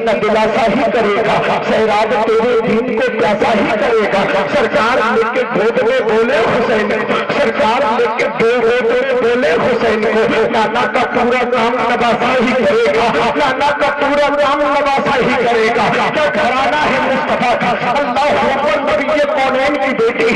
کا دلاسا ہی کرے گا، سہراب تیرے دین کو پیاسا ہی کرے گا۔ سرکار لے کے گود میں بولے حسین کو، سرکار لے کے گود میں بولے حسین کو، نانا کا پورا کام نواسا ہی کرے گا، نانا کا پورا کام نواسا ہی کرے گا۔ کیا گھرانہ ہے مصطفیٰ کا، اللہ اکبر، نبی کونین کی بیٹی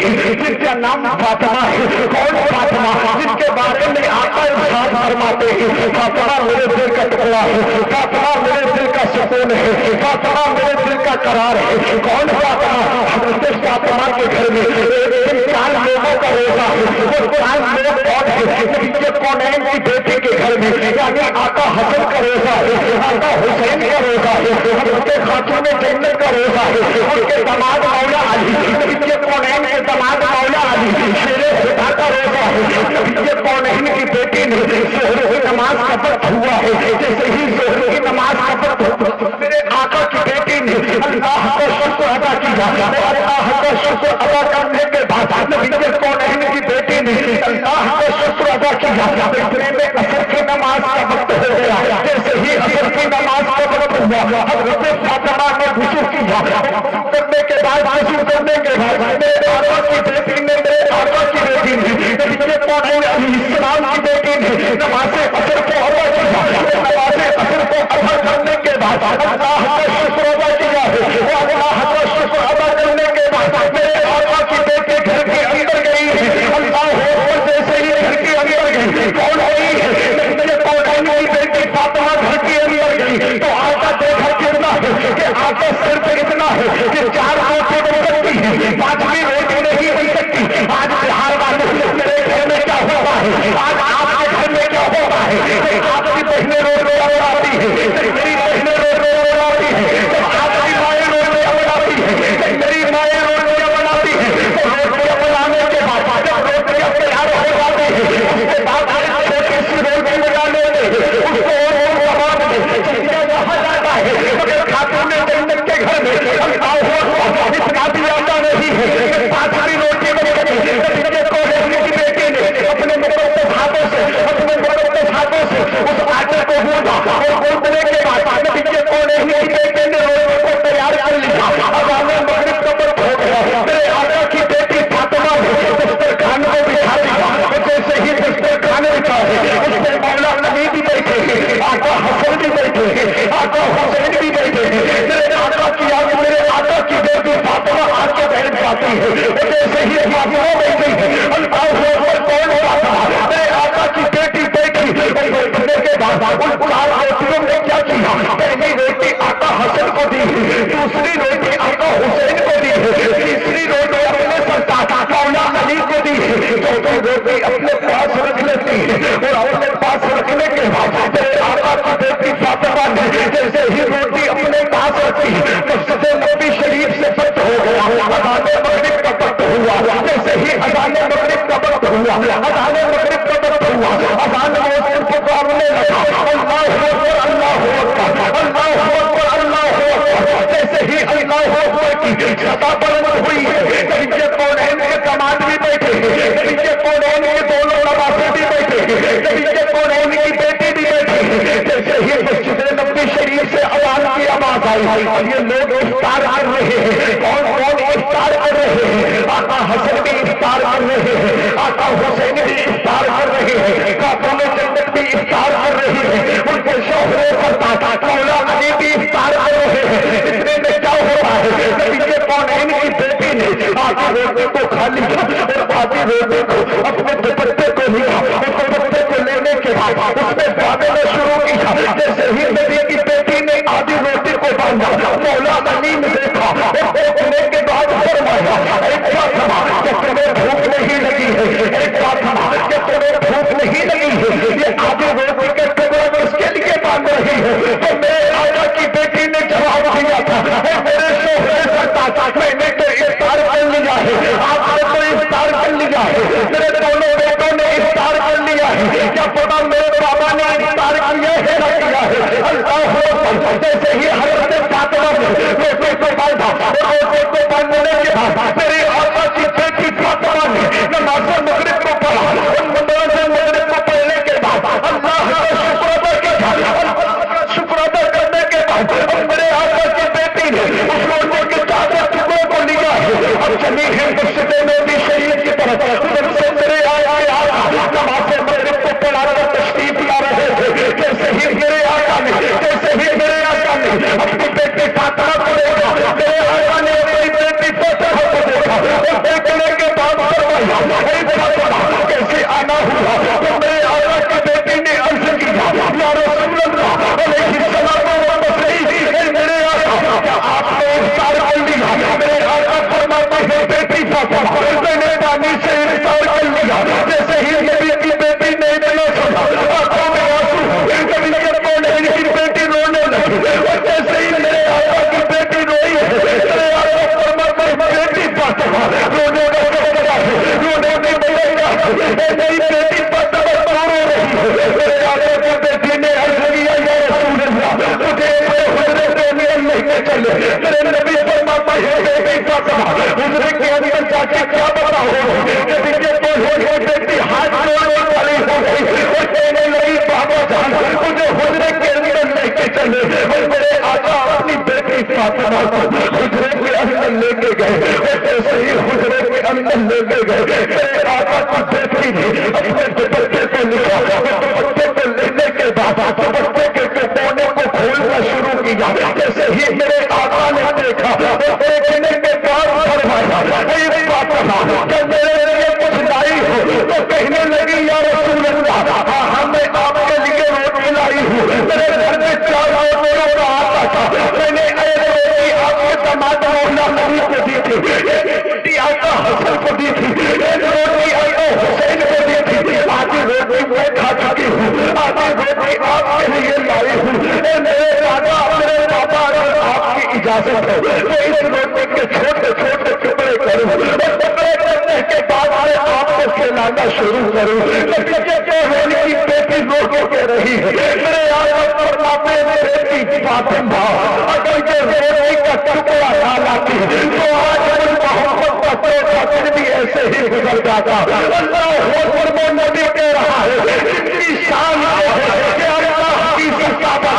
جن کا نام فاطمہ ہے۔ کون فاطمہ؟ جن کے بارے میں آقا ارشاد فرماتے ہیں فاطمہ میرے دل کا ٹکڑا ہے، فاطمہ میرے دل کا سکون ہے، فاطمہ میرے دل کا قرار ہے۔ کون فاطمہ؟ حضرت فاطمہ کے گھر میں ایک دن 4 لوگوں کا روزہ ہے، وہ 4 لوگ کون ہے؟ نبی کونین کی بیٹی کے گھر میں، یعنی آقا حسن کا روزہ ہے، آقا حسین کا روزہ ہے، حضرت خاتون جنت کا روزہ ہے، ان کے داماد مولا علی، نبی کونین کے داماد مولا علی شیر خدا کا روزہ ہے۔ نبی کونین کی بیٹی نے ظہر کی نماز کا وقت ہوا ہے، جیسے ہی ظہر کی نماز کا وقت ہوا میرے آقا کی بیٹی نے اللہ کا شکر ادا کیا، اللہ کا شکر ادا کرنے کے بعد نبی کونین کی بیٹی نے اللہ کا شکر ادا کیا، اتنے میں عصر کی نماز کا وقت ہو گیا، جیسے ہی عصر کی نماز کا وقت ہوا حضرت فاطمہ نے وضو کیا، کرنے کے بعد وضو کرنے کے بعد میرے آقا کی بیٹی نے میرے آقا کی بیٹی نے نبی کونین علیہ السلام کی بیٹی نے نماز عصر کو ادا کیا، نماز عصر کو ادا کرنے کے بعد اللہ کا شکر ادا کیا ہے، اللہ کا شکر ادا کرنے کے بعد میرے آقا کی بیٹی گھر کے اندر گئی ہے، اللہ اکبر، جیسے ہی گھر کے اندر گئی کون ہوئی ہے؟ نبی کونین کی بیٹی فاطمہ گھر کے اندر گئی تو آقا دیکھا کتنا ہے کہ آقا صرف اتنا ہے کہ 4 روٹی بن سکتی ہے، 5ویں روٹی نہیں بن سکتی۔ آج بہار والے میرے گھر میں کیا ہو رہا ہے، آج آپ کے گھر میں کیا ہو رہا ہے؟ آپ کی بہنیں رو رو آتی ہے، میری بہنیں رو رو آتی ہے، آپ کی مائیں رو رو آتی ہے، میری مائیں رو رو بناتی ہے۔ روٹیاں بنانے کے بعد جب روٹیاں تیار ہو جاتی ہے اس کے بعد چھوٹی سی روٹی بنانے میں اس کو کباب میں چکیا کہا جاتا ہے، مگر خاتون جنت کے گھر میں اتنا بھی آتا نہیں ہے۔ 5ویں روٹی بنے گی، نبی کونین کی بیٹی نے اپنے مقدس ہاتھوں سے اس آٹے کو گوندا اور گوندنے کے بعد نبی کونین کی بیٹی نے روٹی کو تیار کر لیا، اذان مغرب کا وقت ہو گیا، میرے آقا کی بیٹی فاطمہ نے دسترخوان کو بچھا دیا، جیسے ہی دسترخوان بچھا ہے اس میں مولا علی بھی بیٹھے ہیں، آقا حسن بھی بیٹھے ہیں، آقا حسین بھی بیٹھے ہیں، میرے آقا کی بیٹی فاطمہ آ کے بیٹھ جاتی ہے، جیسے ہی فاطمہ بیٹھی ہے اللہ اکبر، کون فاطمہ؟ میرے آقا کی بیٹی بیٹھی بیٹھنے کے بعد ان 4 روٹیوں نے کیا کیا؟ پہلی روٹی آقا حسن کو دی ہے، دوسری روٹی آقا حسین کو دی ہے، تیسری روٹی اپنے سرکار مولا علی کو دی ہے، چوتھی روٹی اپنے پاس رکھ لیتی ہے اور اپنے پاس رکھنے کے بعد میرے آقا کی بیٹی فاطمہ نے جیسے ہی روٹی اپنے پاس رکھی مسجد نبی شریف سے وقت ہو گیا، اذان مغرب کا وقت ہوا، جیسے ہی اذان مغرب کا وقت ہوا، اذان مغرب کا وقت ہوا، اذان موسم کو پڑھنے لگا، اللہ اکبر، اللہ اکبر، اللہ اکبر، اللہ اکبر، جیسے ہی اللہ اکبر کی صدا بلند ہوئی ہے نبی کونین کے داماد بھی بیٹھے ہیں، نبی کونین کے دونوں نواسے بھی بیٹھے ہیں، نبی کونین کی بیٹی بھی بیٹھی ہے، جیسے ہی مسجد نبی شریف سے اذان کی آواز آئی اور یہ لوگ افطار کر رہے ہیں، کون افطار کر رہے ہیں؟ آقا حسن بھی افطار کر رہے ہیں، آقا حسین بھی افطار کر رہے ہیں، خاتون جنت بھی افطار کر رہے ہیں، ان کے شوہروں پر مولا علی بھی افطار کر رہے ہیں۔ اتنے میں کیا ہو رہا ہے؟ نبی کونین کی بیٹی نے آدھی روٹی کو کھا لیا اور آدھی روٹی کو اپنے دوپٹے کو لیا، دوپٹے کو لینے کے بعد اس میں باندھنا شروع کیا، جیسے ہی نبی کی بیٹی نے آدھی روٹی کو باندھا مولا علی نے دیکھا اور دیکھنے کے بعد فرمایا، ایک فاطمہ کہ تمہیں بھوک نہیں لگی ہے، ایک فاطمہ کہ تمہیں بھوک نہیں لگی ہے، یہ آدھی روٹی کے ٹکڑے اس کے لیے باندھ رہی ہے۔ تو میرے آقا کی بیٹی نے جواب دیا تھا، میرے شوہر سرکار میں نے تو افطار کر لیا ہے، آپ نے تو افطار کر لیا ہے، میرے دونوں بیٹوں نے افطار کر لیا ہے، کیا پتا میرے بابا نے افطار کیا ہے نہ کیا ہے؟ اللہ اکبر، جیسے ہی حضرت فاطمہ نے روٹی کو باندھا اور روٹی کو باندھنے کے بعد میرے آقا کی بیٹی فاطمہ نے نماز مغرب کو پڑھا، نماز مغرب کو پڑھنے کے بعد اللہ کا شکر ادا کیا، شکر ادا کرنے کے بعد میرے فاطمہ کو حجرے کے اندر لے کے گئے اور جیسے ہی حجرے کے اندر لے کے گئے میرے آقا کی بیٹی نے اپنے دوپٹے کو لکھا، دوپٹے کو لینے کے بعد دوپٹے کے کونے کو کھولنا شروع کیا۔ جیسے ہی میرے آقا نے دیکھا دیکھنے کے بعد فرمایا اے فاطمہ کہ میرے لیے کچھ لائی ہو؟ تو کہنے لگی یا رسول اللہ ہاں میں آپ کے لیے روٹی لائی ہوں، میرے گھر میں 4 روٹیوں کا آتا تھا، میں نے ایک روٹی آپ کے داماد مولا نبی کو دی تھی، ایک روٹی آقا حسن کو دی تھی، ایک روٹی آقا حسین کو دی تھی، آدھی روٹی میں کھا چکی ہوں، آدھی روٹی آپ کے لیے لائی ہوں۔ اے میرے راجا میرے بابا اگر آپ کی اجازت ہو تو اس روٹی کے چھوٹے چھوٹے ٹکڑے کروں اور ٹکڑے کرنے کے بعد میں آپ کو کھلانا شروع کروں۔ لیکن کیا ہونے کی بیٹی رو کے کہہ رہی ہے میرے آقا فرماتے ہیں بیٹی فاطمہ اگر یہ روٹی کا ٹکڑا نہ لاتی تو آج مجھ محمد کا پیٹا پھر بھی ایسے ہی گزر جاتا۔ اللہ اکبر وہ نبی کہہ رہا ہے اتنی شان ہے کہ اللہ کی صحابہ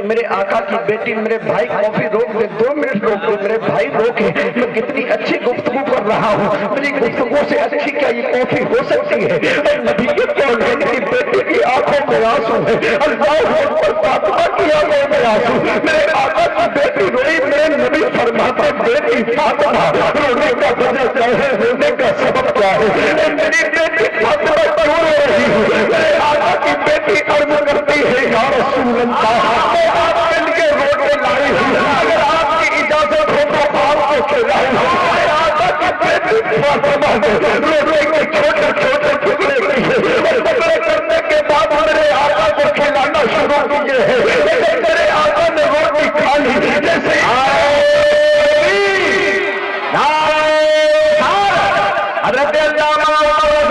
میرے آقا کی بیٹی میرے بھائی کافی روک دے، 2 منٹ روک دے میرے بھائی روکے، میں کتنی اچھی گفتگو کر رہا ہوں، میری گفتگو سے اچھی کیا یہ کافی ہو سکتی ہے؟ اے نبی کے کون کی بیٹی کی آنکھوں میں آنسو ہے، اللہ اکبر فاطمہ کی آنکھوں میں آنسو، میرے آقا کی بیٹی روئی، میرے نبی فرماتے بیٹی فاطمہ رونے کا وجہ کیا ہے، رونے کا سبب کیا ہے؟ اے میری بیٹی فاطمہ کیوں رو رہی ہے؟ میرے آقا کی بیٹی عرض کرتی ہے یا رسول اللہ میں آپ کے لیے روٹی لائی ہوں، اگر آپ کی اجازت ہو تو آپ کو کھلائی ہوں۔ میں آقا کی بیٹی فاطمہ نے روٹی کے چھوٹے چھوٹے ٹکڑے کیے اور ٹکڑے کرنے کے بعد میرے آقا کو کھلانا شروع کیے ہیں، لیکن میرے آقا نے روٹی کھا لی جیسے حضرت علامہ خان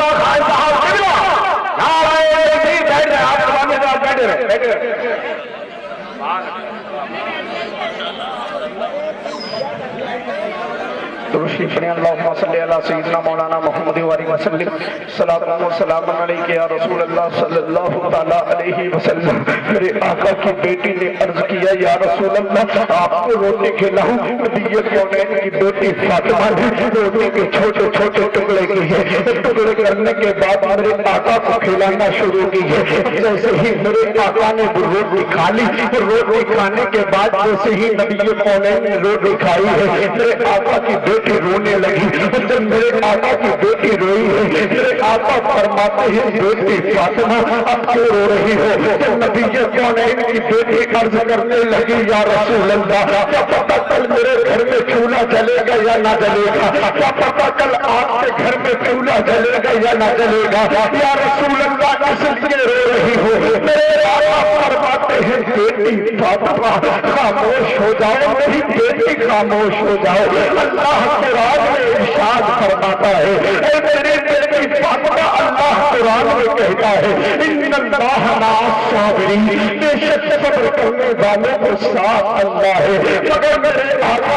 صاحب اللہم صلی علی سیدنا مولانا محمد وآلہ وسلم صلاۃ و سلام علیک یا رسول اللہ صلی اللہ تعالی علیہ وسلم۔ میرے آقا کی بیٹی نے عرض کیا یا رسول اللہ آپ کو روٹی کھلاؤں؟ نبی کونین کی بیٹی فاطمہ نے روٹی کے چھوٹے چھوٹے ٹکڑے کیے، ٹکڑے کرنے کے بعد میرے آقا کو کھلانا شروع کیے۔ جیسے ہی میرے آقا نے روٹی کھا لی، روٹی کھانے کے بعد جیسے ہی نبی کونین نے روٹی کھائی ہے میرے آقا کی بیٹی رونے لگی۔ جب میرے آقا کی بیٹی روئی ہے میرے آقا فرماتے ہیں بیٹی فاطمہ اب کیوں رو رہی ہو؟ تو نبی کونین کی بیٹی عرض کرنے لگی یا رسول اللہ کیا پتہ کل میرے گھر میں چولہا جلے گا یا نہ جلے گا؟ کیا پتہ کل آپ کے گھر میں چولہا جلے گا یا نہ جلے گا؟ یا رسول اللہ اس لیے رو رہی ہو؟ میرے آقا فرماتے ہیں بیٹی فاطمہ خاموش ہو جاؤ، میری بیٹی خاموش ہو جاؤ۔ اللہ قرآن میں ارشاد فرماتا ہے اے میری بیٹی فاطمہ، اللہ قرآن میں کہتا ہے ان اللہ مع الصابرین، بے شک صبر کرنے والوں کے ساتھ اللہ ہے۔ مگر میرے آقا